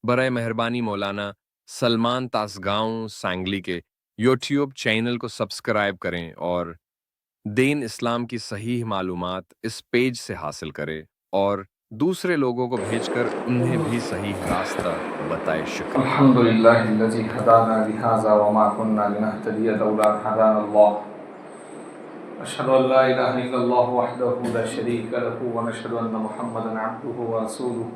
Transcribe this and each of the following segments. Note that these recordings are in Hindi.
बराए मेहरबानी मौलाना सलमान तासगांव सांगली के यूट्यूब चैनल को सब्सक्राइब करें और दीन इस्लाम की सही मालूमात इस पेज से हासिल करें और दूसरे लोगों को भेजकर उन्हें भी सही रास्ता बताए। शुक्रिया। अल्हम्दुलिल्लाहिल्लज़ी हदाना लिहाज़ा वमा कुन्ना लिनहतदिया लौला अन हदानल्लाह। अशहदु अल्ला इलाहा इल्लल्लाह वहदहु ला शरीका लहु व नशहदु अन्ना मुहम्मदन अब्दुहु व रसूलुहु।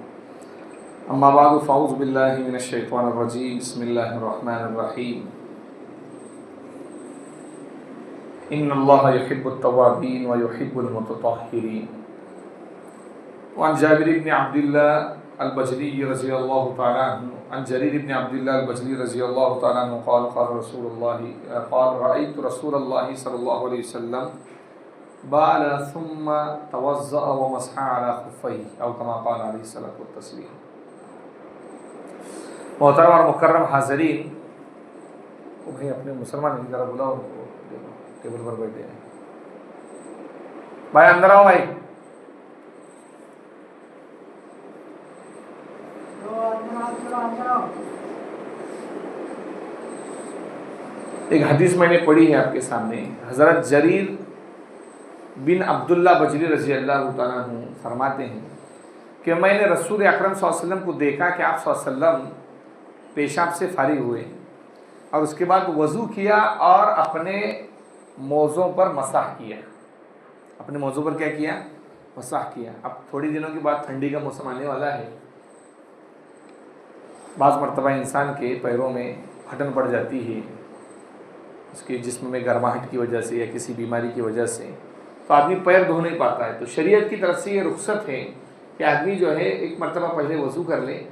अम्मा बअदु फ़अऊज़ु बिल्लाहि मिनश शैतानिर रजीम। बिस्मिल्लाहिर रहमानिर रहीम। इन्नल्लाहा युहिब्बुत तव्वाबीन व युहिब्बुल मुतत्तहिरीन। वअन जाबिर इब्न अब्दिल्लाह अल-बजली रज़ियल्लाहु तआला अन्हु अन जरीर इब्न अब्दिल्लाह अल-बजली रज़ियल्लाहु तआला अन्हु क़ाल क़ाल रअयतु रसूलल्लाहि सल्लल्लाहु अलैहि वसल्लम बाल सुम्मा तवज़्ज़अ व मसहा अला खुफ़ैहि औ कमा क़ाल अलैहिस्सलातु वत्तस्लीम। मोहतरम और मुकर्रम हाज़रीन, वो भाई अपने मुसलमान की तरह बुलाओ, टेबल पर बैठे हैं भाई, अंदर आओ भाई। एक हदीस मैंने पढ़ी है आपके सामने। हज़रत जरीर बिन अब्दुल्ला बजली रज़ी अल्लाह तआला अन्हु फरमाते हैं कि मैंने रसूल अकरम सल्लल्लाहु अलैहि वसल्लम को देखा कि आप सल्लल्लाहु अलैहि वसल्लम पेशाब से फारिग हुए और उसके बाद वज़ू किया और अपने मौज़ों पर मसाह किया। अपने मौज़ों पर क्या किया? मसाह किया। अब थोड़ी दिनों के बाद ठंडी का मौसम आने वाला है। बाज़ मरतबा इंसान के पैरों में फटन पड़ जाती है, उसके जिस्म में गर्माहट की वजह से या किसी बीमारी की वजह से, तो आदमी पैर धो नहीं पाता है। तो शरीयत की तरफ से ये रुख्सत है कि आदमी जो है एक मरतबा पहले वज़ू कर ले।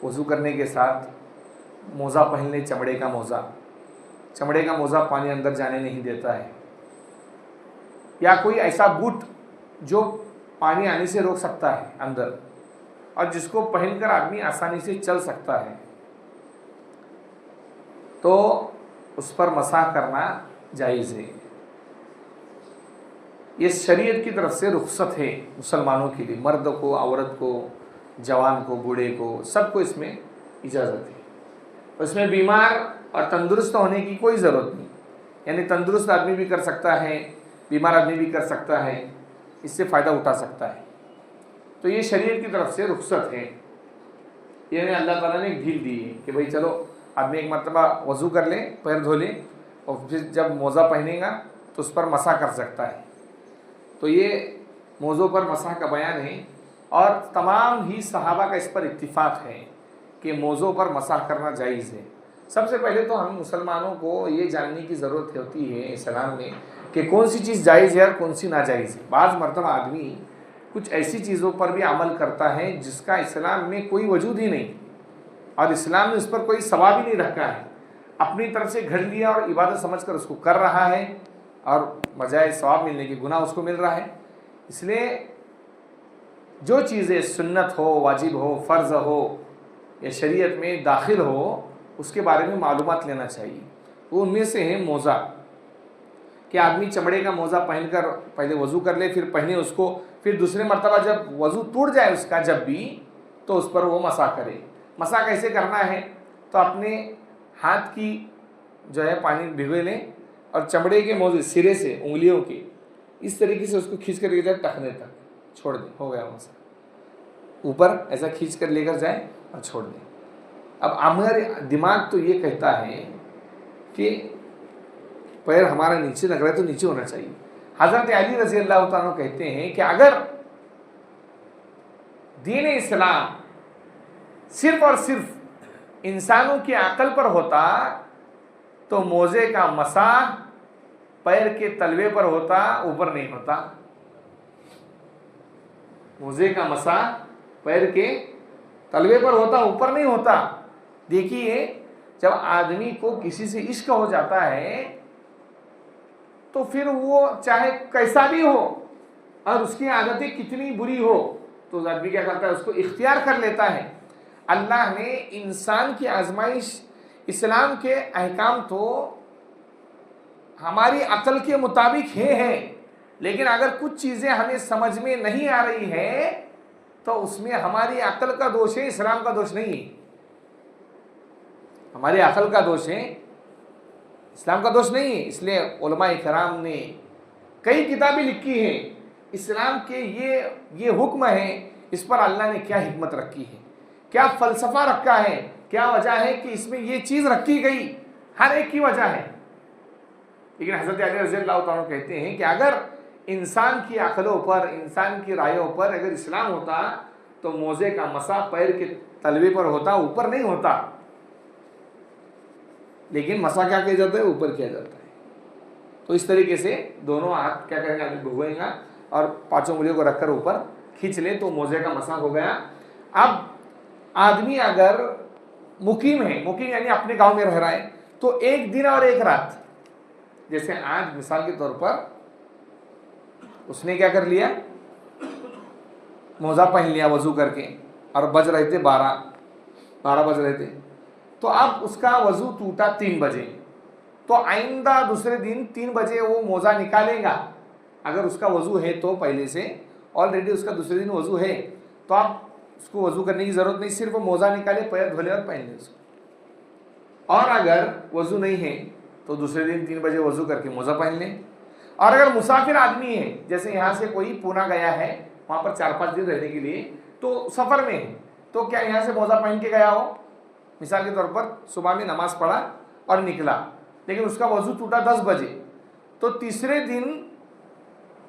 वज़ू करने के साथ मोज़ा पहन ले, चमड़े का मोज़ा। चमड़े का मोज़ा पानी अंदर जाने नहीं देता है, या कोई ऐसा बूट जो पानी आने से रोक सकता है अंदर और जिसको पहनकर आदमी आसानी से चल सकता है, तो उस पर मसाह करना जायज़ है। ये शरीयत की तरफ से रुख्सत है मुसलमानों के लिए। मर्द को, औरत को, जवान को, बूढ़े को, सबको इसमें इजाज़त है। इसमें बीमार और तंदुरुस्त होने की कोई ज़रूरत नहीं, यानी तंदुरुस्त आदमी भी कर सकता है, बीमार आदमी भी कर सकता है, इससे फ़ायदा उठा सकता है। तो ये शरीयत की तरफ से रुख्सत है। यानी अल्लाह ताला ने एक ढील दी है कि भाई चलो आदमी एक मरतबा वज़ू कर ले, पैर धो ले और फिर जब मोज़ा पहनेगा तो उस पर मसाह कर सकता है। तो ये मौज़ों पर मसाह का बयान है और तमाम ही सहाबा का इस पर इत्तिफ़ाक़ है कि मौज़ों पर मसाह करना जायज़ है। सबसे पहले तो हम मुसलमानों को ये जानने की ज़रूरत होती है इस्लाम में कि कौन सी चीज़ जायज़ है और कौन सी नाजायज़ है। बाज़ मरतबा आदमी कुछ ऐसी चीज़ों पर भी अमल करता है जिसका इस्लाम में कोई वजूद ही नहीं और इस्लाम ने उस पर कोई सवाब ही नहीं रखा है। अपनी तरफ से घड़ लिया और इबादत समझकर उसको कर रहा है और बजाय सवाब मिलने के गुनाह उसको मिल रहा है। इसलिए जो चीज़ें सुन्नत हो, वाजिब हो, फ़र्ज़ हो या शरीयत में दाखिल हो, उसके बारे में मालूमात लेना चाहिए। वो उनमें से है मोज़ा, कि आदमी चमड़े का मोज़ा पहनकर पहले वज़ू कर ले, फिर पहने उसको, फिर दूसरे मरतबा जब वज़ू टूट जाए उसका जब भी, तो उस पर वो मसाह करे। मसाह कैसे करना है? तो अपने हाथ की जो है पानी भिगो लें और चमड़े के मोज़े सिरे से उंगलियों के इस तरीके से उसको खींच कर ले जाए, टखने तक छोड़ दें, हो गया मसाह। ऊपर ऐसा खींच कर लेकर जाए और छोड़ दें। अब हमारे दिमाग तो ये कहता है कि पैर हमारा नीचे लग रहा है तो नीचे होना चाहिए। हज़रत अली रज़ी अल्लाह तआला कहते हैं कि अगर दीन इस्लाम सिर्फ और सिर्फ इंसानों की अकल पर होता तो मोज़े का मसाह पैर के तलवे पर होता, ऊपर नहीं होता। मोज़े का मसाह पैर के तलवे पर होता, ऊपर नहीं होता। देखिए, जब आदमी को किसी से इश्क हो जाता है तो फिर वो चाहे कैसा भी हो और उसकी आदतें कितनी बुरी हो तो आदमी क्या करता है? उसको इख्तियार कर लेता है। अल्लाह ने इंसान की आजमाइश, इस्लाम के अहकाम तो हमारी अकल के मुताबिक है, लेकिन अगर कुछ चीज़ें हमें समझ में नहीं आ रही है तो उसमें हमारी अकल का दोष है, इस्लाम का दोष नहीं है। हमारी अकल का दोष है, इस्लाम का दोष नहीं है। इसलिए उलमा इकराम ने कई किताबें लिखी हैं इस्लाम के ये हुक्म है, इस पर अल्लाह ने क्या हिकमत रखी है, क्या फलसफा रखा है, क्या वजह है कि इसमें ये चीज़ रखी गई, हर एक की वजह है। लेकिन हज़रत अली रज़ी अल्लाह तआला कहते हैं कि अगर इंसान की अकलों पर, इंसान की रायों पर अगर इस्लाम होता तो मोज़े का मसा पैर के तलवे पर होता, ऊपर नहीं होता। लेकिन मसा क्या किया जाता है, ऊपर किया जाता है। तो इस तरीके से दोनों हाथ क्या करेंगे, आदमी भुगोएगा और पांचों उंगलियों को रखकर ऊपर खींच ले तो मोज़े का मसा हो गया। अब आदमी अगर मुकीम है, मुकीम यानी अपने गांव में रह रहा है, तो एक दिन और एक रात, जैसे आज मिसाल के तौर पर उसने क्या कर लिया, मोजा पहन लिया वजू करके, और बज रहे थे 12 बज रहे थे, तो अब उसका वजू टूटा 3 बजे, तो आइंदा दूसरे दिन 3 बजे वो मोजा निकालेगा। अगर उसका वजू है तो पहले से ऑलरेडी उसका दूसरे दिन वजू है, तो आप उसको वजू करने की ज़रूरत नहीं, सिर्फ मोजा निकाले, पैर धोले और पहन ले उसको। और अगर वजू नहीं है तो दूसरे दिन 3 बजे वजू करके मोजा पहन ले। और अगर मुसाफिर आदमी है, जैसे यहाँ से कोई पूना गया है, वहाँ पर 4-5 दिन रहने के लिए, तो सफ़र में है, तो क्या यहाँ से मोजा पहन के गया हो, मिसाल के तौर पर सुबह में नमाज पढ़ा और निकला, लेकिन उसका वजू टूटा 10 बजे, तो तीसरे दिन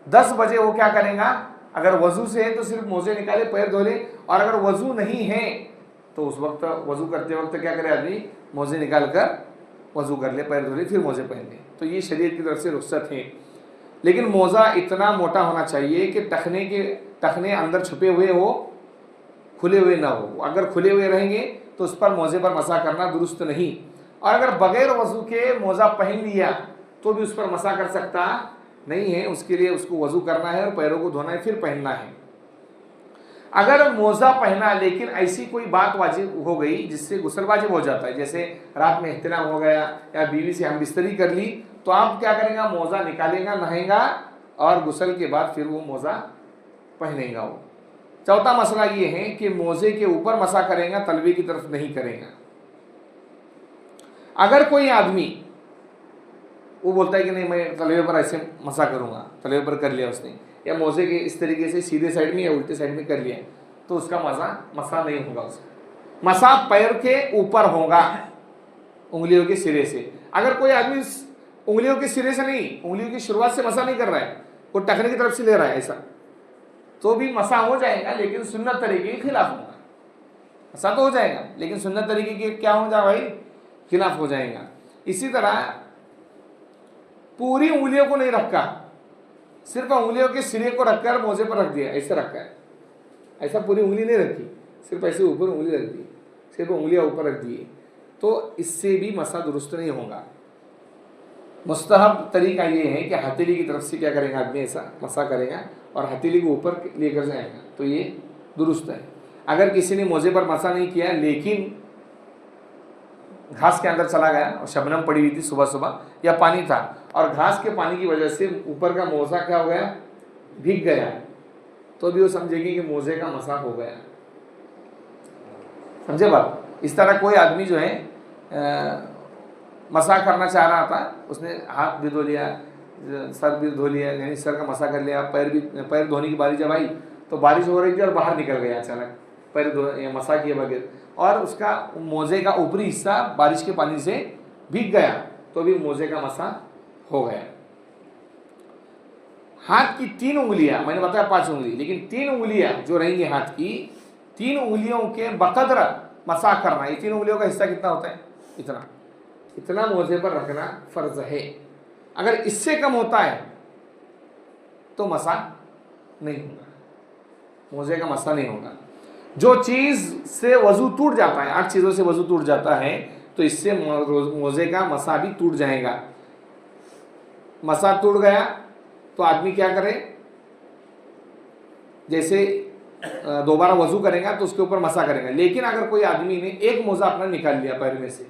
10 बजे वो क्या करेगा, अगर वजू से है तो सिर्फ मोजे निकाले, पैर धोले, और अगर वजू नहीं है तो उस वक्त वजू करते वक्त क्या करे आदमी, मोजे निकाल कर वजू कर ले, पैर धोले, फिर मोजे पहन ले। तो ये शरीयत की तरफ से रुख्सत है। लेकिन मोज़ा इतना मोटा होना चाहिए कि टखने अंदर छुपे हुए हो, खुले हुए ना हो। अगर खुले हुए रहेंगे तो उस पर मोज़े पर मसा करना दुरुस्त नहीं। और अगर बगैर वज़ू के मोज़ा पहन लिया तो भी उस पर मसा कर सकता नहीं है, उसके लिए उसको वज़ू करना है और पैरों को धोना है, फिर पहनना है। अगर मोज़ा पहना लेकिन ऐसी कोई बात वाजिब हो गई जिससे गुस्ल वाजिब हो जाता है, जैसे रात में इख्तिलाम हो गया या बीवी से हम बिस्तरी कर ली, तो आप क्या करेंगे, मोज़ा निकालेगा, नहाएगा और गुस्ल के बाद फिर वो मोज़ा पहनेगा। वो चौथा मसला ये है कि मोज़े के ऊपर मसा करेगा, तलवे की तरफ नहीं करेगा। अगर कोई आदमी वो बोलता है कि नहीं मैं तलवे पर ऐसे मसा करूँगा, तलवे पर कर लिया उसने, या मोज़े के इस तरीके से सीधे साइड में या उल्टे साइड में कर लिया, तो उसका मसा नहीं होगा। उसका मसा पैर के ऊपर होगा, उंगलियों के सिरे से। अगर कोई आदमी उंगलियों के सिरे से नहीं, उंगलियों की शुरुआत से मसा नहीं कर रहा है, वो टखने की तरफ से ले रहा है ऐसा, तो भी मसा हो जाएगा, लेकिन सुन्नत तरीके के खिलाफ होगा। मसा तो हो जाएगा लेकिन सुन्नत तरीके के क्या हो जाए भाई, खिलाफ हो जाएगा। इसी तरह पूरी उंगलियों को नहीं रखा, सिर्फ उंगलियों के सिरे को रखकर मोजे पर रख दिया, ऐसे रखा है, ऐसा पूरी उंगली नहीं रखी, सिर्फ ऐसे ऊपर उंगली रख दी, सिर्फ उंगलियां ऊपर रख दी, तो इससे भी मसा दुरुस्त नहीं होगा। मुस्तहब तरीका ये है कि हथेली की तरफ से क्या करेगा आदमी, ऐसा मसा करेगा और हथेली को ऊपर लेकर जाएगा, तो ये दुरुस्त है। अगर किसी ने मोजे पर मसा नहीं किया लेकिन घास के अंदर चला गया और शबनम पड़ी हुई थी सुबह सुबह, या पानी था और घास के पानी की वजह से ऊपर का मोजा क्या हो गया, भीग गया, तो भी वो समझेगी कि मोजे का मसा हो गया। समझे बात। इस तरह कोई आदमी जो है मसा करना चाह रहा था, उसने हाथ भी धो लिया, सर भी धो लिया, यानी सर का मसा कर लिया, पैर धोने की बारी जब आई तो बारिश हो रही थी और बाहर निकल गया अचानक, पैर मसा किए बगैर, और उसका मोजे का ऊपरी हिस्सा बारिश के पानी से भीग गया, तो भी मोजे का मसा हो गया। हाथ की 3 उंगलियां, मैंने बताया 5 उंगली, लेकिन 3 उंगलियां जो रहेंगी हाथ की, 3 उंगलियों के बकदर मसा करना। ये 3 उंगलियों का हिस्सा कितना होता है, इतना मोजे पर रखना फर्ज है। अगर इससे कम होता है तो मसा नहीं होगा, मोजे का मसा नहीं होगा। जो चीज से वजू टूट जाता है, 8 चीजों से वजू टूट जाता है, तो इससे मोजे का मसा भी टूट जाएगा। मसा टूट गया तो आदमी क्या करे, जैसे दोबारा वजू करेगा तो उसके ऊपर मसा करेगा। लेकिन अगर कोई आदमी ने एक मोजा अपना निकाल लिया पैर में से,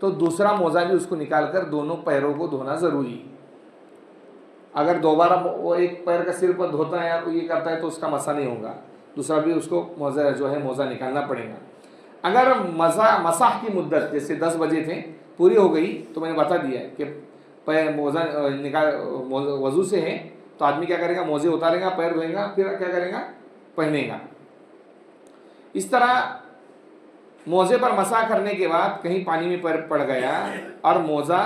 तो दूसरा मोजा भी उसको निकालकर दोनों पैरों को धोना जरूरी है। अगर दोबारा वो एक पैर का सिर पर धोता है या ये करता है तो उसका मसा नहीं होगा, दूसरा भी उसको मोज़ा जो है मोज़ा निकालना पड़ेगा। अगर मसाह की मुद्दत जैसे 10 बजे थे पूरी हो गई तो मैंने बता दिया है कि पैर मोज़ा निकाल वज़ू से है तो आदमी क्या करेगा, मोज़े उतारेगा, पैर धोएगा, फिर क्या करेगा, पहनेगा। इस तरह मोज़े पर मसा करने के बाद कहीं पानी में पैर पड़ गया और मोज़ा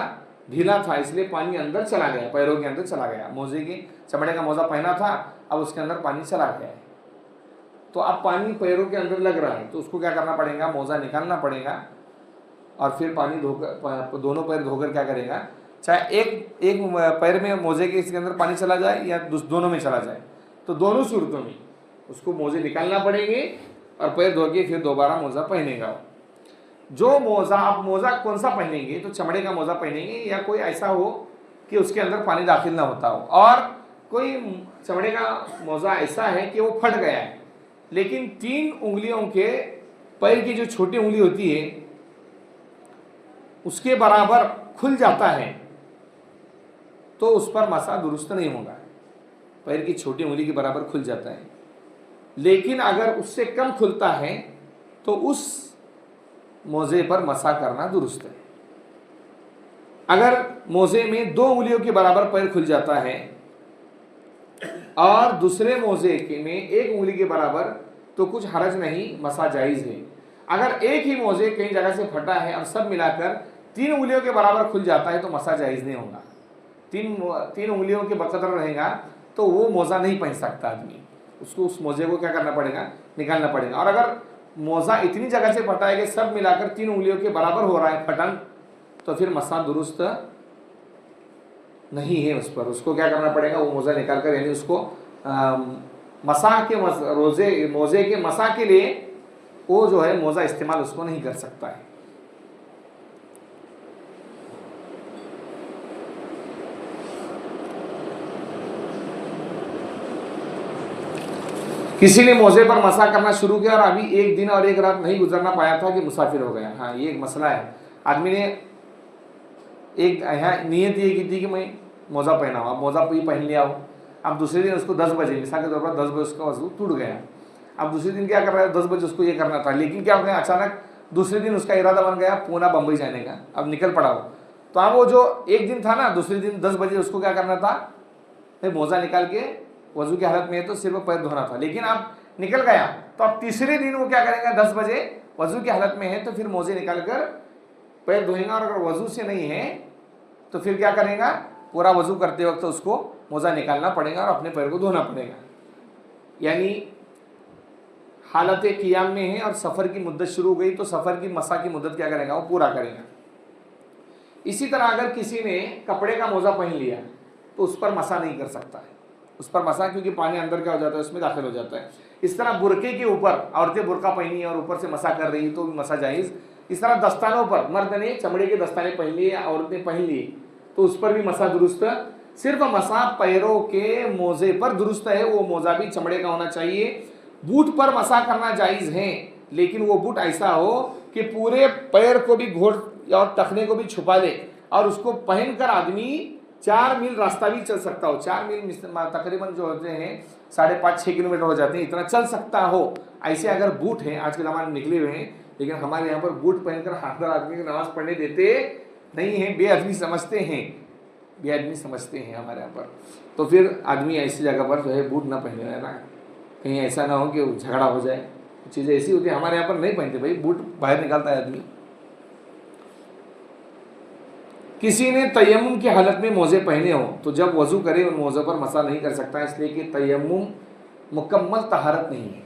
ढीला था इसलिए पानी अंदर चला गया, पैरों के अंदर चला गया, मोज़े के चमड़े का मोज़ा पहना था अब उसके अंदर पानी चला गया है, तो अब पानी पैरों के अंदर लग रहा है तो उसको क्या करना पड़ेगा, मोज़ा निकालना पड़ेगा और फिर पानी धोकर दोनों पैर धोकर क्या करेगा, चाहे एक पैर में मोज़े के इसके अंदर पानी चला जाए या दोनों में चला जाए तो दोनों सूरतों में उसको मोज़े निकालना पड़ेंगे और पैर धो के फिर दोबारा मोज़ा पहनेगा। जो मोज़ा, आप मोज़ा कौन सा पहनेंगे, तो चमड़े का मोज़ा पहनेंगे या कोई ऐसा हो कि उसके अंदर पानी दाखिल ना होता हो, और कोई चमड़े का मोज़ा ऐसा है कि वो फट गया है लेकिन 3 उंगलियों के पैर की जो छोटी उंगली होती है उसके बराबर खुल जाता है तो उस पर मसा दुरुस्त नहीं होगा। पैर की छोटी उंगली के बराबर खुल जाता है, लेकिन अगर उससे कम खुलता है तो उस मोज़े पर मसा करना दुरुस्त है। अगर मोज़े में 2 उंगलियों के बराबर पैर खुल जाता है और दूसरे मोज़े के में 1 उंगली के बराबर तो कुछ हरज नहीं, मसा जायज़ है। अगर एक ही मोज़े कई जगह से फटा है और सब मिलाकर 3 उंगलियों के बराबर खुल जाता है तो मसा जायज़ नहीं होगा। 3 उंगलियों के बकदर रहेगा तो वो मोज़ा नहीं पहन सकता आदमी, उसको उस मोज़े को क्या करना पड़ेगा, निकालना पड़ेगा। और अगर मोज़ा इतनी जगह से फटा है कि सब मिलाकर 3 उंगलियों के बराबर हो रहा है फटन, तो फिर मसा दुरुस्त नहीं है उस पर, उसको क्या करना पड़ेगा, वो मोज़ा निकाल कर, यानी उसको मोज़े के मसा के लिए वो जो है मोज़ा इस्तेमाल उसको नहीं कर सकता है। किसी ने मोज़े पर मसा करना शुरू किया और अभी 1 दिन और 1 रात नहीं गुजरना पाया था कि मुसाफिर हो गया। हाँ, ये एक मसला है। आदमी ने एक यहाँ नीयत ये की थी कि मैं मोज़ा पहना हूँ, अब मोज़ा पहन लिया हो, अब दूसरे दिन उसको 10 बजे, मिसाल के तौर पर 10 बजे उसका वज़ू टूट गया, अब दूसरे दिन क्या कर रहा है, 10 बजे उसको ये करना था, लेकिन क्या हो गया, अचानक दूसरे दिन उसका इरादा बन गया पूना बम्बई जाने का, अब निकल पड़ा हो, तो अब वो जो 1 दिन था ना, दूसरे दिन 10 बजे उसको क्या करना था, भाई मोज़ा निकाल के वज़ू की हालत में है तो सिर्फ पैर धोना था, लेकिन आप निकल गया तो अब तीसरे दिन वो क्या करेगा, 10 बजे वज़ू की हालत में है तो फिर मोज़े निकाल कर पैर धोएगा, और अगर वज़ू से नहीं है तो फिर क्या करेगा, पूरा वज़ू करते वक्त उसको मोज़ा निकालना पड़ेगा और अपने पैर को धोना पड़ेगा। यानी हालत क़ियाम में है और सफ़र की मुद्दत शुरू हो गई तो सफ़र की मसा की मुद्दत क्या करेगा, वो पूरा करेगा। इसी तरह अगर किसी ने कपड़े का मोज़ा पहन लिया तो उस पर मसा नहीं कर सकता है, उस पर मसा, क्योंकि पानी अंदर क्या हो जाता है, उसमें दाखिल हो जाता है। इस तरह बुरके के ऊपर, औरतें बुरका पहनी और ऊपर से मसा कर रही है तो भी मसा जायज़। इस तरह दस्तानों पर, मर्द ने चमड़े के दस्ताने पहन लिए या औरत ने पहन लिए तो उस पर भी मसा दुरुस्त। सिर्फ मसा पैरों के मोज़े पर दुरुस्त है, वो मोज़ा भी चमड़े का होना चाहिए। बूट पर मसा करना जायज़ है, लेकिन वो बूट ऐसा हो कि पूरे पैर को भी घोट और टखने को भी छुपा दे और उसको पहनकर आदमी 4 मील रास्ता भी चल सकता हो। 4 मील तकरीबन जो होते हैं 5.5-6 किलोमीटर हो जाते हैं, इतना चल सकता हो। ऐसे अगर बूट हैं, आज के ज़माने में निकले हुए हैं, लेकिन हमारे यहाँ पर बूट पहनकर हाथदार आदमी की नमाज़ पढ़ने देते नहीं हैं, बेआदमी समझते हैं, बेआदमी समझते हैं हमारे यहाँ पर। तो फिर आदमी ऐसी जगह पर जो है बूट ना पहने, है ना, कहीं ऐसा ना हो कि झगड़ा हो जाए, चीज़ें ऐसी होती है। हमारे यहाँ पर नहीं पहनते भाई, बूट बाहर निकालता है आदमी। किसी ने तयम्मुम की हालत में मोज़े पहने हो तो जब वज़ू करे उन मोज़ों पर मसा नहीं कर सकता, इसलिए कि तयम्मुम मुकम्मल तहारत नहीं है,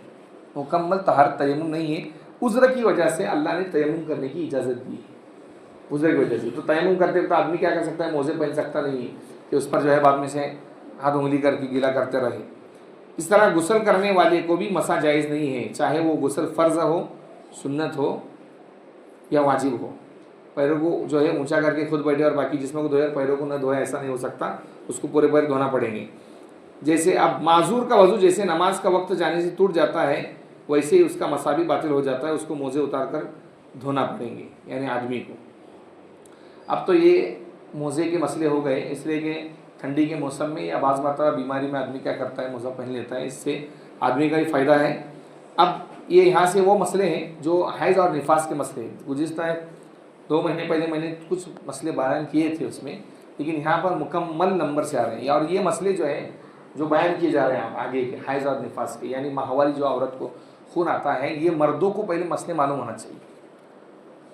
मुकम्मल तहारत तयम्मुम नहीं है। उज़्र की वजह से अल्लाह ने तयम्मुम करने की इजाज़त दी है, उज़्र की वजह से। तो तयम्मुम करते वक्त आदमी क्या कर सकता है, मोज़े पहन सकता नहीं है कि उस पर जो है बाद में से हाथ उंगली करके गीला करते रहे। इस तरह गुस्ल करने वाले को भी मसा जायज़ नहीं है, चाहे वो गुस्ल फ़र्ज़ हो, सुन्नत हो या वाजिब हो। पैरों को जो है ऊंचा करके खुद बैठे और बाकी जिस्म को धोए, पैरों को न धोए, ऐसा नहीं हो सकता, उसको पूरे पैर धोना पड़ेंगे। जैसे अब माजूर का वज़ू जैसे नमाज का वक्त जाने से टूट जाता है, वैसे ही उसका मसा भी बातिल हो जाता है, उसको मोज़े उतार कर धोना पड़ेंगे, यानी आदमी को। अब तो ये मोज़े के मसले हो गए, इसलिए कि ठंडी के मौसम में या बाज़ मरतबा बीमारी में आदमी क्या करता है, मोज़ा पहन लेता है, इससे आदमी का ही फ़ायदा है। अब ये यहाँ से वो मसले हैं जो हैज़ और निफास के मसले हैं। गुज़िश्ता 2 महीने पहले मैंने कुछ मसले बयान किए थे उसमें, लेकिन यहाँ पर मुकम्मल नंबर से आ रहे हैं। और ये मसले जो हैं जो बयान किए जा रहे हैं आगे के हैज़ और निफास के, यानी माहवारी जो औरत को खून आता है, ये मर्दों को पहले मसले मालूम होना चाहिए।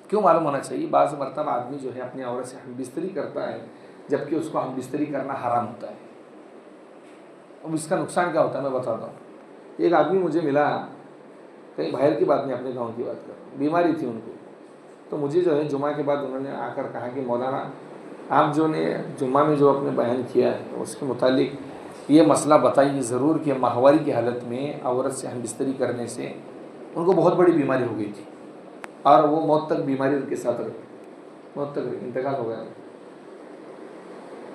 क्यों मालूम होना चाहिए? बाज़ मरतबा आदमी जो है अपनी औरत से हम बिस्तरी करता है, जबकि उसको हम बिस्तरी करना हराम होता है। अब इसका नुकसान क्या होता है मैं बताता हूँ। एक आदमी मुझे मिला, कहीं बाहर की बात नहीं, अपने गांव की बात कर, बीमारी थी उनको। तो मुझे जो है जुमा के बाद उन्होंने आकर कहा कि मौलाना आप जो ने जुम्मा में जो अपने बयान किया है उसके मुतालिक ये मसला बताइए ज़रूर कि माहवारी की हालत में औरत से हम बिस्तरी करने से उनको बहुत बड़ी बीमारी हो गई थी और वो मौत तक बीमारी उनके साथ रही, मौत तक इंतकाल हो गया।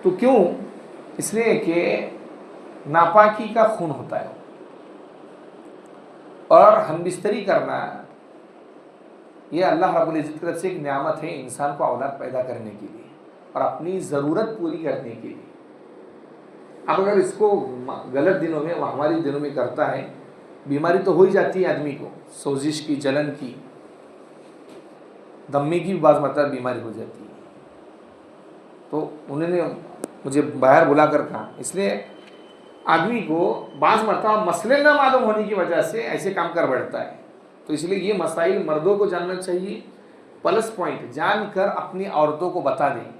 तो क्यों? इसलिए कि नापाकी का खून होता है और हम बिस्तरी करना ये अल्लाह रब्बुल इज़्ज़त की तरफ से एक नियामत है इंसान को औलाद पैदा करने के लिए और अपनी ज़रूरत पूरी करने के लिए। अब अगर इसको गलत दिनों में, माहवारी दिनों में करता है, बीमारी तो हो ही जाती है आदमी को, सोजिश की, जलन की, दम्मे की भी बाज़ मतलब बीमारी हो जाती है। तो उन्होंने मुझे बाहर बुलाकर कहा। इसलिए आदमी को बाज़ मरतबा मसले न मालूम होने की वजह से ऐसे काम कर बैठता है। तो इसलिए ये मसाइल मर्दों को जानना चाहिए। प्लस पॉइंट जानकर अपनी औरतों को बता दें।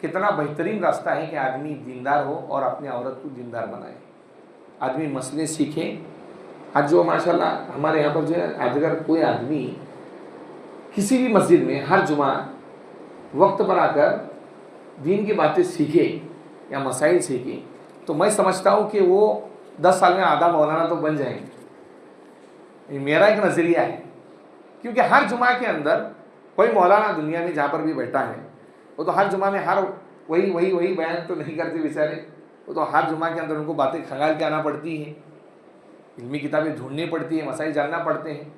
कितना बेहतरीन रास्ता है कि आदमी दीनदार हो और अपनी औरत को दीनदार बनाए, आदमी मसले सीखे। आज जो माशाल्लाह हमारे यहाँ पर जो है, अगर कोई आदमी किसी भी मस्जिद में हर जुमा वक्त पर आकर दीन की बातें सीखे या मसाइल सीखे, तो मैं समझता हूँ कि वो 10 साल में आधा मौलाना तो बन जाएंगे। ये मेरा एक नज़रिया है, क्योंकि हर जुमा के अंदर कोई मौलाना दुनिया में जहाँ पर भी बैठा है वो तो हर जुमा में हर वही बयान तो नहीं करते बेचारे। वो तो हर जुमा के अंदर उनको बातें खंगाल के आना पड़ती हैं, इल्मी किताबें ढूंढनी पड़ती है, मसाइल जानना पड़ते हैं।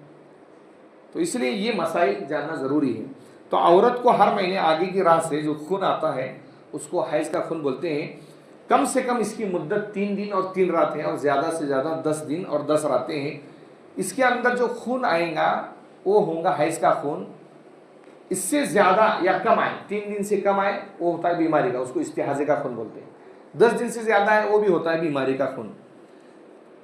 तो इसलिए ये मसाइल जानना ज़रूरी है। तो औरत को हर महीने आगे की राह से जो खून आता है उसको हैज़ का खून बोलते हैं। कम से कम इसकी मुद्दत 3 दिन और 3 रातें और ज़्यादा से ज़्यादा 10 दिन और 10 रातें हैं। इसके अंदर जो खून आएगा वो होगा हैज़ का खून। इससे ज़्यादा या कम आए, 3 दिन से कम आए, वो होता है बीमारी का, उसको इस्तिहाज़े का खून बोलते हैं। 10 दिन से ज़्यादा है वो भी होता है बीमारी का खून।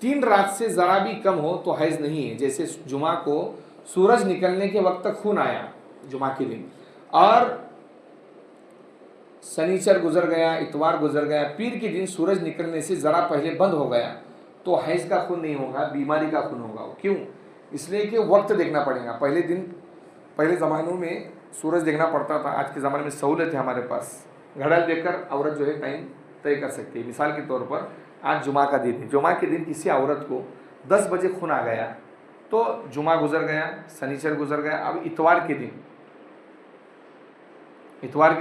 3 रात से ज़रा भी कम हो तो हैज़ नहीं है। जैसे जुमा को सूरज निकलने के वक्त तक खून आया जुमा के दिन, और शनिचर गुजर गया, इतवार गुजर गया, पीर के दिन सूरज निकलने से ज़रा पहले बंद हो गया, तो हैज़ का खून नहीं होगा, बीमारी का खून होगा। क्यों? इसलिए कि वक्त देखना पड़ेगा। पहले ज़मानों में सूरज देखना पड़ता था, आज के ज़माने में सहूलत है हमारे पास, घड़ियाल देखकर औरत जो है टाइम तय कर सकती है। मिसाल के तौर पर आज जुमा का दिन है, जुमा के दिन किसी औरत को 10 बजे खून आ गया तो जुमा गुजर गया, शनिचर गुजर गया, अब इतवार के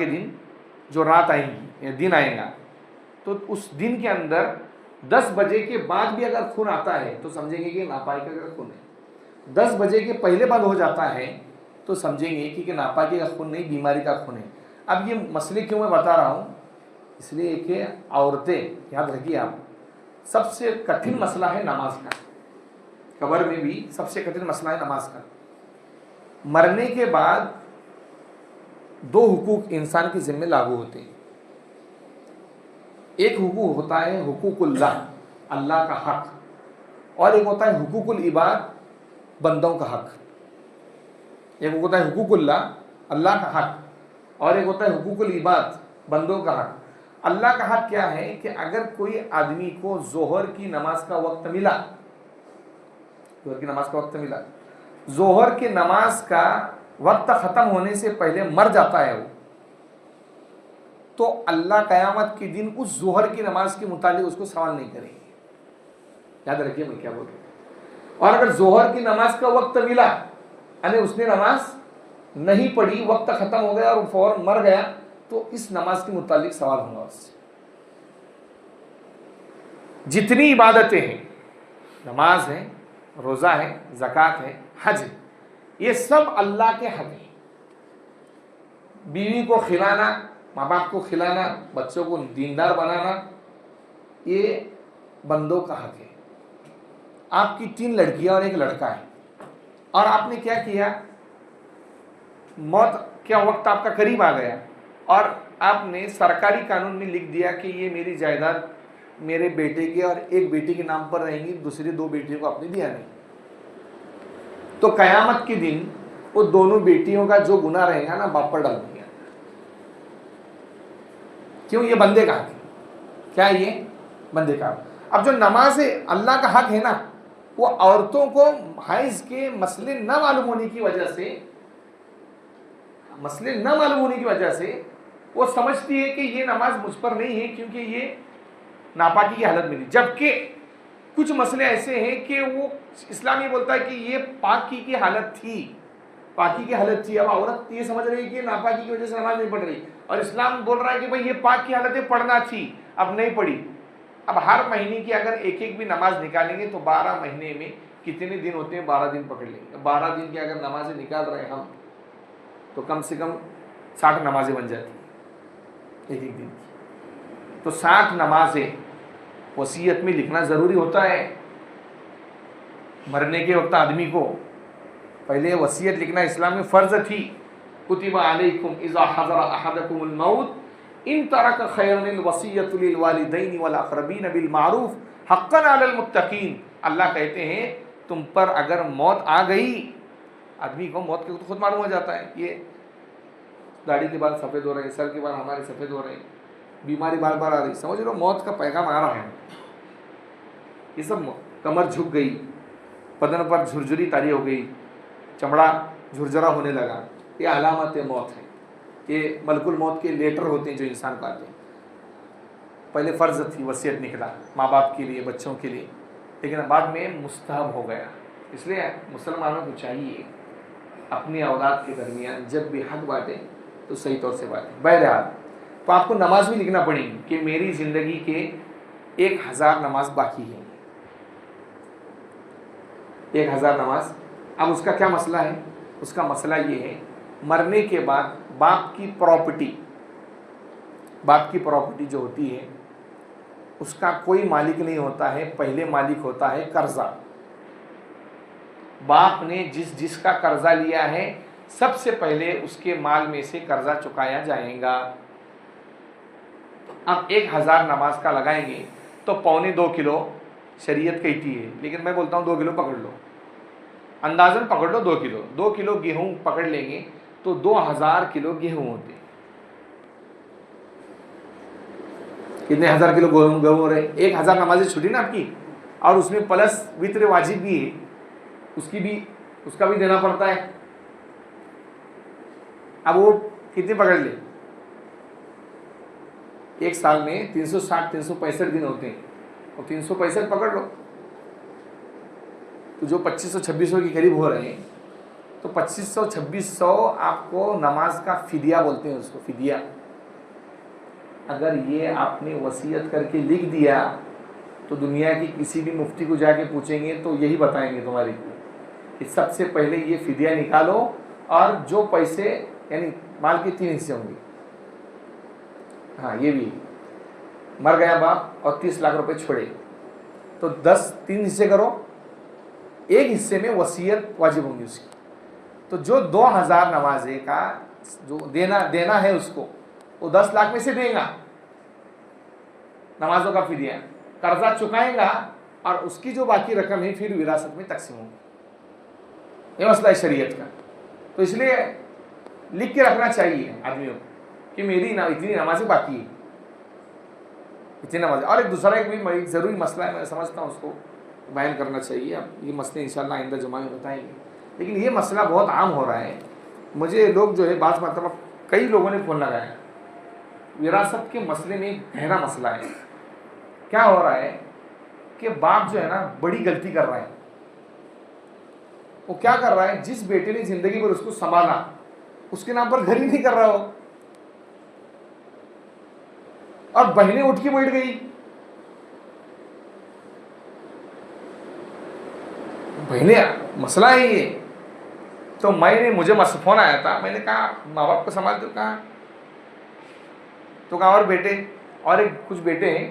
दिन जो रात आएंगी या दिन आएगा, तो उस दिन के अंदर 10 बजे के बाद भी अगर खून आता है तो समझेंगे कि नापाकी का खून है। 10 बजे के पहले बंद हो जाता है तो समझेंगे कि नापाकी का खून नहीं, बीमारी का खून है। अब ये मसले क्यों मैं बता रहा हूँ? इसलिए कि औरतें, याद रखिए आप, सबसे कठिन मसला है नमाज का। कब्र में भी सबसे कठिन मसला है नमाज का। मरने के बाद 2 हुकूक इंसान के जिम्मे लागू होते हैं। एक हुकूक होता है हुकूकुल्लाह, अल्लाह का हक, और एक होता है हुकूकुल इबाद, बंदों का हक। एक होता है हुकूकुल्लाह, अल्लाह का हक, और एक होता है हुकूकुल इबाद, बंदों का हक। अल्लाह का हक क्या है कि अगर कोई आदमी को जोहर की नमाज का वक्त मिला, जोहर की नमाज का वक्त मिला, जोहर की नमाज का वक्त ख़त्म होने से पहले मर जाता है वो, तो अल्लाह क़यामत के दिन उस जोहर की नमाज के मुतालिक उसको सवाल नहीं करेंगे। याद रखिए मैं क्या बोल रहा हूँ। और अगर जोहर की नमाज का वक्त मिला यानी उसने नमाज नहीं पढ़ी, वक्त ख़त्म हो गया और फौरन मर गया, तो इस नमाज के मुतालिक सवाल होगा उससे। जितनी इबादतें हैं, नमाज है, रोज़ा है, ज़कात है, हज है, ये सब अल्लाह के हक हैं। बीवी को खिलाना, माँ बाप को खिलाना, बच्चों को दीनदार बनाना, ये बंदों का हक है। आपकी 3 लड़कियां और 1 लड़का है, और आपने क्या किया, मौत का वक्त आपका करीब आ गया और आपने सरकारी कानून में लिख दिया कि ये मेरी जायदाद मेरे बेटे के और एक बेटी के नाम पर रहेंगी, दूसरी 2 बेटियों को आपने दिया नहीं, तो कयामत के दिन वो दोनों बेटियों का जो गुनाह रहेगा ना, बाप पर डाल दिया। क्यों? ये बंदे का हक है। क्या ये बंदे का? अब जो नमाज है अल्लाह का हक है ना, वो औरतों को हाइज के मसले न मालूम होने की वजह से वो समझती है कि ये नमाज मुझ पर नहीं है क्योंकि ये नापाकी की हालत में नहीं, जबकि कुछ मसले ऐसे हैं कि वो इस्लाम ये बोलता है कि ये पाकी की हालत थी, अब औरत ये समझ रही है कि नापाकी की वजह से नमाज नहीं पढ़ रही, और इस्लाम बोल रहा है कि भाई ये पाक की हालत है, पढ़ना थी, अब नहीं पढ़ी। अब हर महीने की अगर एक भी नमाज निकालेंगे तो 12 महीने में कितने दिन होते हैं? 12 दिन पकड़ लेंगे। 12 दिन की अगर नमाजें निकाल रहे हैं हम, तो कम से कम 60 नमाजें बन जाती हैं एक दिन की। तो 60 नमाजें वसीयत में लिखना ज़रूरी होता है। मरने के वक्त आदमी को पहले वसीयत लिखना इस्लाम में फ़र्ज थी। कुतिबा अलैकुम इज़ा हज़रा अहदकुमुल मौत इन तरक खैरनिल वसीयतु लिल वालिदैन वल अक़रबीन बिल मारूफ हक़्क़न अलल मुत्तक़ीन। अल्लाह कहते हैं तुम पर अगर मौत आ गई, आदमी को मौत के तो खुद मालूम हो जाता है, ये दाढ़ी के बाल सफ़ेद हो रहे हैं, सर के बाल हमारे सफ़ेद हो रहे हैं, बीमारी बार बार आ रही, समझ लो मौत का पैगाम आ रहा है। ये सब कमर झुक गई, बदन पर झुरझुरी तारी हो गई, चमड़ा झुरझुरा होने लगा, ये अलामत मौत है। ये मलकुल मौत के लेटर होते हैं जो इंसान को आते हैं। पहले फ़र्ज थी वसीयत निकला माँ बाप के लिए, बच्चों के लिए, लेकिन बाद में मुस्तहब हो गया। इसलिए मुसलमानों को चाहिए अपनी औलाद के दरमियान जब भी हक बांटे तो सही तौर से बांटे। बहरहाल तो आपको नमाज भी लिखना पड़ेगी कि मेरी ज़िंदगी के 1000 नमाज बाकी है, 1000 नमाज। अब उसका क्या मसला है? उसका मसला ये है, मरने के बाद बाप की प्रॉपर्टी जो होती है उसका कोई मालिक नहीं होता है, पहले मालिक होता है कर्जा। बाप ने जिसका कर्जा लिया है सबसे पहले उसके माल में से कर्जा चुकाया जाएगा। अब 1000 नमाज का लगाएंगे तो 2.25 किलो शरीयत कहती है, लेकिन मैं बोलता हूँ 2 किलो पकड़ लो, अंदाजन पकड़ लो 2 किलो। 2 किलो गेहूं पकड़ लेंगे तो 2000 किलो गेहूं होते। कितने 1000 किलो गेहूं हो रहे? 1000 नमाजें छुटी ना आपकी, और उसमें प्लस वित्र वाजिब भी है, उसका भी देना पड़ता है। अब वो कितने पकड़ ले? एक साल में 365 दिन होते हैं, और 365 पकड़ लो तो जो 2500-2600 के करीब हो रहे हैं, तो 2500-2600 आपको नमाज का फिदिया बोलते हैं, उसको फिदिया। अगर ये आपने वसीयत करके लिख दिया तो दुनिया की किसी भी मुफ्ती को जाके पूछेंगे तो यही बताएंगे तुम्हारी कि सबसे पहले ये फिदिया निकालो, और जो पैसे यानी माल के 3 हिस्से होंगे। हाँ, ये भी मर गया बाप और 30 लाख रुपए छोड़े तो 3 हिस्से करो, एक हिस्से में वसीयत वाजिब होंगी उसकी। तो जो 2000 नमाजे का जो देना है उसको, वो 10 लाख में से देगा नमाजों का फिदिया, कर्जा चुकाएगा, और उसकी जो बाकी रकम है फिर विरासत में तकसीम होगी। ये मसला है शरीयत का। तो इसलिए लिख के रखना चाहिए आदमियों को कि मेरी इतनी नमाजें बाकी है, इतनी नमाज। और एक दूसरा एक भी ज़रूरी मसला है, मैं समझता हूँ उसको बयान करना चाहिए। अब ये मसले इंशाल्लाह आइंदा जुमा में बताएंगे, लेकिन ये मसला बहुत आम हो रहा है। मुझे लोग जो है बात मतलब कई लोगों ने फ़ोन लगाया, विरासत के मसले में एक गहरा मसला है। क्या हो रहा है कि बाप जो है ना बड़ी गलती कर रहा है। वो क्या कर रहा है, जिस बेटे ने जिंदगी भर उसको संभाला उसके नाम पर घर ही नहीं कर रहा हो, और बहनें उठ के बैठ गई। बहनें मसला है ये। तो मुझे फ़ोन आया था, मैंने कहा माँ बाप को संभाल दो, कहा तो कहा और बेटे और एक कुछ बेटे हैं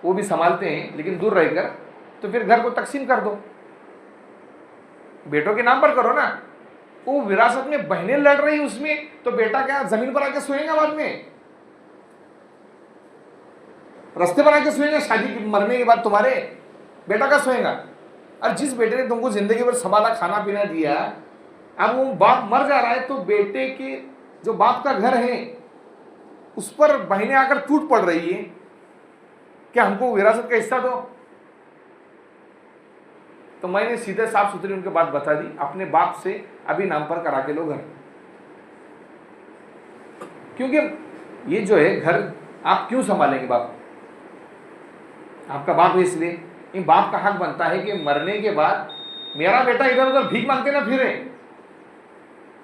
वो भी संभालते हैं लेकिन दूर रहकर, तो फिर घर को तकसीम कर दो, बेटों के नाम पर करो ना। वो विरासत में बहनें लड़ रही उसमें, तो बेटा क्या जमीन पर आके सोएगा बाद में, रास्ते पर आके सोएगा शादी मरने के बाद तुम्हारे, बेटा का सोएगा। और जिस बेटे ने तुमको जिंदगी भर संभाला, खाना पीना दिया, अब वो बाप मर जा रहा है, तो बेटे के जो बाप का घर है उस पर बहनें आकर टूट पड़ रही है, क्या हमको विरासत का हिस्सा दो। तो मैंने सीधे साफ सुथरी उनके बात बता दी, अपने बाप से अभी नाम पर करा के लो घर, क्योंकि ये जो है घर आप क्यों संभालेंगे, बाप आपका बाप है, इसलिए इन बाप का हक बनता है कि मरने के बाद मेरा बेटा इधर उधर भीख मांगते ना फिरे।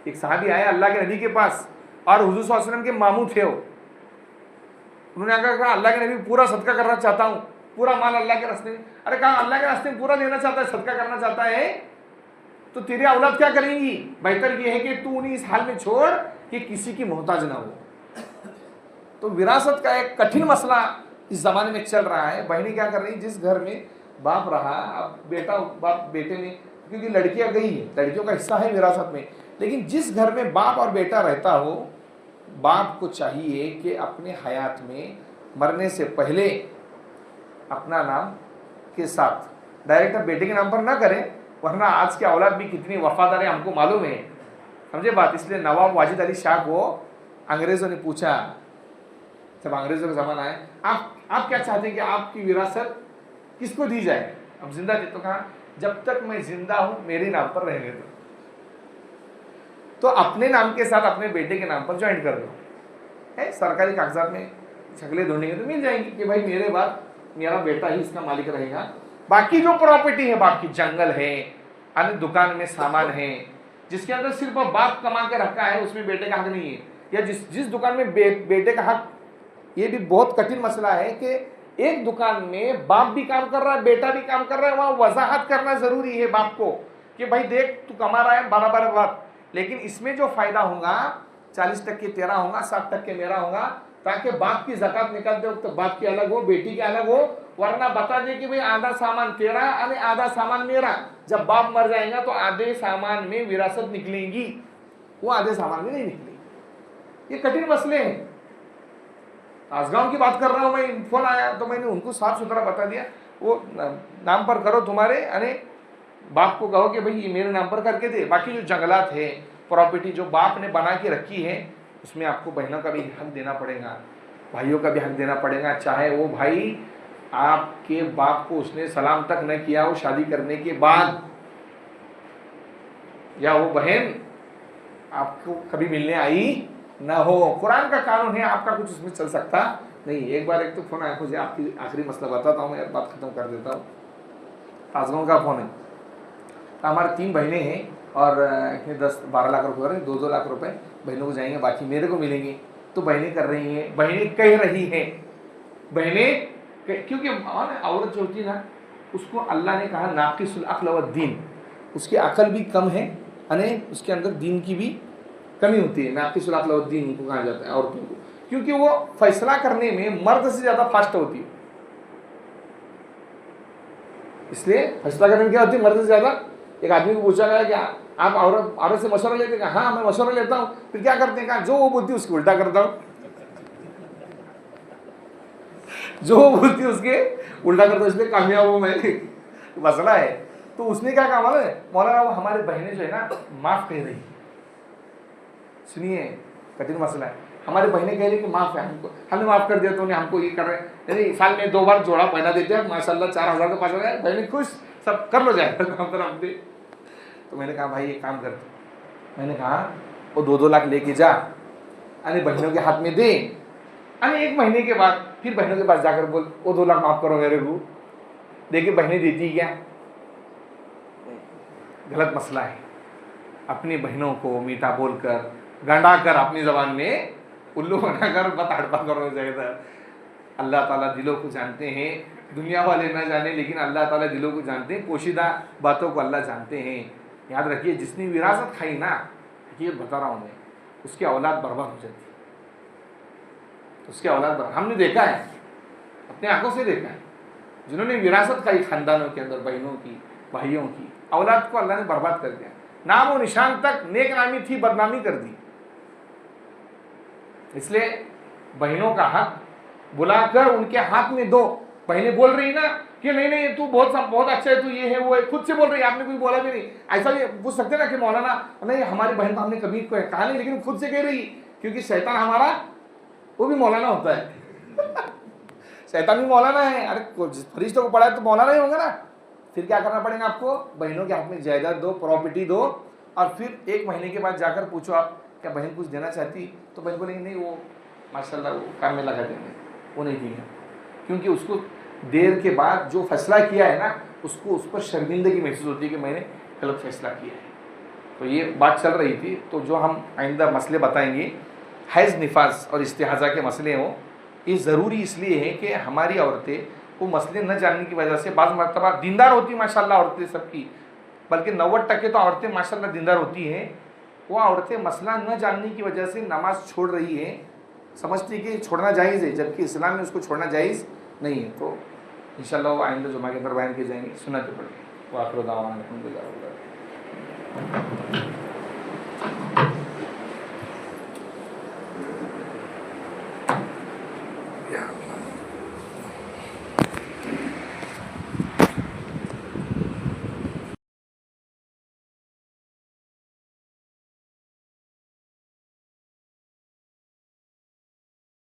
एक साहबी आया अल्लाह के नबी के पास, और हुजूर सल्लल्लाहु अलैहि वसल्लम के मामू थे वो। उन्होंने आकर कहा अल्लाह के नबी पूरा सदका करना चाहता हूँ, पूरा माल अल्लाह के रास्ते में। अरे कहा अल्लाह के रास्ते में पूरा देना चाहता है, सदका करना चाहता है, तो तेरी औलाद क्या करेंगी? बेहतर ये है कि तू उन्हें इस हाल में छोड़ कि किसी की मोहताज ना हो। तो विरासत का एक कठिन मसला इस जमाने में चल रहा है। बहनें क्या कर रही, जिस घर में बाप रहा, अब बेटा बाप बेटे ने, क्योंकि लड़कियां गई है, लड़कियों का हिस्सा है विरासत में, लेकिन जिस घर में बाप और बेटा रहता हो, बाप को चाहिए कि अपने हयात में मरने से पहले अपना नाम के साथ डायरेक्ट बेटे के नाम पर ना करें, वरना आज के औलाद भी कितनी वफादार है हमको मालूम है, समझे बात। इसलिए नवाब वाजिद अली शाह को अंग्रेजों ने पूछा, जब अंग्रेजों का जमाना है, आप क्या चाहते हैं कि आपकी विरासत किसको दी जाए? अब जिंदा थे तो कहा जब तक मैं जिंदा हूं मेरे नाम पर रहने दो। तो अपने नाम के साथ अपने बेटे के नाम पर ज्वाइन कर दो, है सरकारी कागजात में शक्लें ढूंढेंगे तो मिल जाएंगी कि भाई मेरे बाद मेरा बेटा ही इसका मालिक रहेगा। बाकी जो प्रॉपर्टी है बाप की, जंगल है, अन्य दुकान में सामान है, जिसके अंदर सिर्फ बाप कमा के रखा है, उसमें बेटे का हक नहीं है। या जिस दुकान में बेटे का हक, ये भी बहुत कठिन मसला है कि एक दुकान में बाप भी काम कर रहा है, बेटा भी काम कर रहा है, वहां वजाहत करना जरूरी है बाप को कि भाई देख तू कमा रहा है बराबर बात, लेकिन इसमें जो फायदा होगा 40% तेरा होगा, 60% मेरा होगा, ताकि बाप की ज़कात निकालते वक्त बाप की अलग हो, बेटी की अलग हो। वरना बता दे कि भाई आधा सामान तेरा और आधा सामान मेरा, जब बाप मर जाएगा तो आधे सामान में विरासत निकलेगी, वो आधे सामान में नहीं निकलेगी। ये कठिन मसले हैं। आसगांव की बात कर रहा हूं मैं, फोन आया तो मैंने उनको साफ सुथरा बता दिया, वो नाम पर करो तुम्हारे, अरे बाप को कहो कि भाई ये मेरे नाम पर करके दे। बाकी जो जंगलात है, प्रॉपर्टी जो बाप ने बना के रखी है, उसमें आपको बहनों का भी हक देना पड़ेगा, भाइयों का भी हक देना पड़ेगा। चाहे वो भाई आपके बाप को उसने सलाम तक न किया हो शादी करने के बाद, या वो बहन आपको कभी मिलने आई ना हो। कुरान का कानून है, आपका कुछ उसमें चल सकता नहीं। एक बार एक तो फोन आया मुझे, आपकी आखिरी मसला बताता हूँ, यार बात खत्म कर देता हूँ। ताजगांव का फोन है, तो हमारे 3 बहनें हैं और 10-12 लाख रुपए, 2-2 लाख रुपए बहनों को जाएंगे, बाकी मेरे को मिलेंगे। तो बहनें कर रही हैं, बहनें कह रही हैं, बहनें क्योंकि औरत जो होती है ना, उसको अल्लाह ने कहा नाकिसुल अक्ल व दीन, उसकी अकल भी कम है, यानी उसके अंदर दीन की भी कमी होती है। नाकिसुल अक्ल व दीन उनको कहा जाता है औरतों को, क्योंकि वो फैसला करने में मर्द से ज़्यादा फास्ट होती है। इसलिए फैसला करने में क्या होती है, मर्द से ज़्यादा। एक आदमी को पूछा गया कि आप औरत से मशवरा लेते हैं? हाँ मैं मशवरा लेता हूँ। फिर क्या करते हैं? कहा जो वो बोलती है उसकी उल्टा करता हूँ, जो वो बोलती है उसके उल्टा करता हूँ, इसलिए कामयाब हूँ मैं। मसला है। तो उसने क्या कहा मालूम है, मौलाना वो हमारी बहनें जो है ना माफ़ कह रही, सुनिए कठिन मसला है, हमारी बहनें कह रही कि माफ़ है, हमको हमने माफ़ कर दिया तो उन्हें हमको ये कर रहे हैं, नहीं साल में 2 बार जोड़ा पहना देते हैं माशाल्लाह, 4000 का 5000, बहनें खुश, सब कर लो जाए। तो मैंने कहा भाई एक काम कर, मैंने कहा वो 2-2 लाख लेके जा, अरे बहनों के हाथ में दे, अरे 1 महीने के बाद फिर बहनों के पास जाकर बोल वो 2 लाख माफ़ करो मेरे को। देखिए बहनें देती क्या, गलत मसला है। अपनी बहनों को मीठा बोलकर, गंडा कर, अपनी ज़बान में उल्लू बनाकर मत हड़पा करो चाहिए। अल्लाह ताला दिलों को जानते हैं, दुनिया वाले ना जाने, लेकिन अल्लाह ताला दिलों को जानते हैं, पोशीदा बातों को अल्लाह जानते हैं। याद रखिए, जिसने विरासत खाई ना, ये बता रहा हूँ मैं, उसकी औलाद बर्बाद हो जाती है, उसकी औलाद बर्बाद। हमने देखा है, अपने आंखों से देखा है। जिन्होंने विरासत खाई खानदानों के अंदर, बहनों की, भाइयों की, औलाद को अल्लाह ने बर्बाद कर दिया। नाम और निशान तक नेक नामी थी, बदनामी कर दी। इसलिए बहनों का हक बुलाकर उनके हाथ में दो। बहनें बोल रही ना कि नहीं नहीं तू बहुत अच्छा है, तू ये है वो है, खुद से बोल रही है, आपने कोई बोला भी नहीं। ऐसा भी पूछ सकते ना कि मौलाना नहीं हमारी बहन को हमने कभी कहा नहीं, लेकिन खुद से कह रही, क्योंकि शैतान हमारा वो भी मौलाना होता है शैतान भी मौलाना है। अरे फरिश्तों को पढ़ा है तो मौलाना ही होगा ना। फिर क्या करना पड़ेगा आपको? बहनों के हाथ में जायदाद दो, प्रॉपर्टी दो, और फिर 1 महीने के बाद जाकर पूछो आप क्या बहन कुछ देना चाहती, तो बहन बोलेंगे नहीं वो माशाल्लाह वो काम में लगा देंगे, वो नहीं देंगे, क्योंकि उसको देर के बाद जो फैसला किया है ना, उसको उस पर शर्मिंदगी महसूस होती है कि मैंने गलत फैसला किया है। तो ये बात चल रही थी। तो जो हम आइंदा मसले बताएंगे, हैज़ निफास और इस्तिहाज़ा के मसले हों, ये ज़रूरी इसलिए है कि हमारी औरतें वो मसले न जानने की वजह से बाज़ मरतबा दीनदार होती माशाल्लाह औरतें सबकी, बल्कि 90% तो औरतें माशाल्लाह दीनदार होती हैं, वो औरतें मसला न जानने की वजह से नमाज छोड़ रही हैं, समझती कि छोड़ना जायज़ है, जबकि इस्लाम में उसको छोड़ना जायज़ नहीं है। तो इंशाल्लाह वो आइंदा जुमा के अंदर बयान किए जाएंगे, सुनते पड़ेंगे। वाखिर दावाना अल्हम्दुलिल्लाह।